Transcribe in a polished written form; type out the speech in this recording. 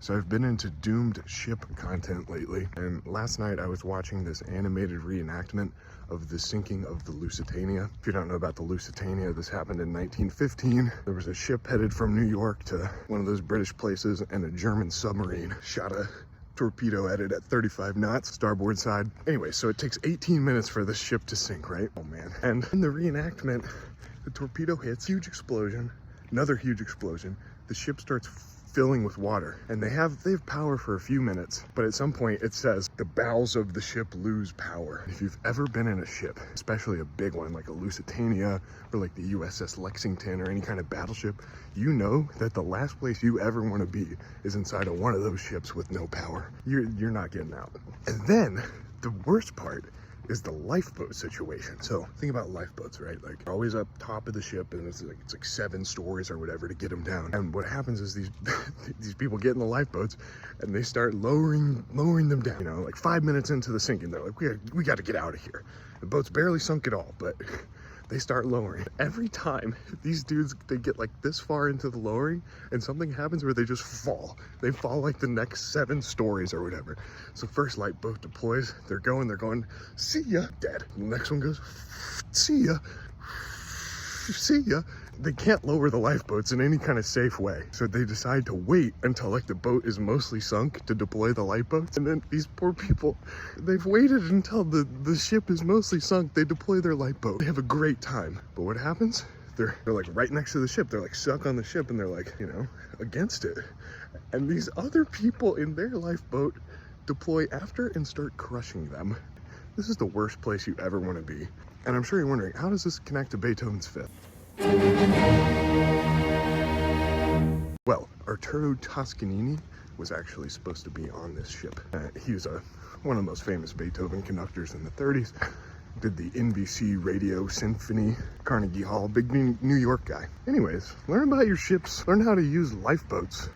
So I've been into doomed ship content lately, and last night I was watching this animated reenactment of the sinking of the Lusitania. If you don't know about the Lusitania, this happened in 1915. There was a ship headed from New York to one of those British places, and a German submarine shot a torpedo at it at 35 knots, starboard side. Anyway, so it takes 18 minutes for the ship to sink, right? Oh man. And in the reenactment, the torpedo hits, huge explosion, another huge explosion. The ship starts filling with water, and they have power for a few minutes, but at some point it says the bows of the ship lose power. If you've ever been in a ship, especially a big one like a Lusitania or like the USS Lexington or any kind of battleship, you know that the last place you ever want to be is inside of one of those ships with no power. You're not getting out. And then the worst part is the lifeboat situation. So think about lifeboats, right? Like always up top of the ship, and it's like 7 stories or whatever to get them down. And what happens is these these people get in the lifeboats and they start lowering them down. You know, like 5 minutes into the sinking, they're like, we got to get out of here. The boat's barely sunk at all, but they start lowering. Every time these dudes, they get like this far into the lowering and something happens where they just fall. They fall like the next 7 stories or whatever. So first lifeboat deploys, they're going, see ya, dead. The next one goes, see ya, see ya. They can't lower the lifeboats in any kind of safe way. So they decide to wait until like the boat is mostly sunk to deploy the lifeboats. And then these poor people, they've waited until the ship is mostly sunk. They deploy their lifeboat. They have a great time. But what happens? They're like right next to the ship. They're like stuck on the ship and they're like, you know, against it. And these other people in their lifeboat deploy after and start crushing them. This is the worst place you ever want to be. And I'm sure you're wondering, how does this connect to Beethoven's Fifth? Well, Arturo Toscanini was actually supposed to be on this ship. He was one of the most famous Beethoven conductors in the 30s. Did the NBC Radio Symphony, Carnegie Hall, big New York guy. Anyways, learn about your ships, learn how to use lifeboats.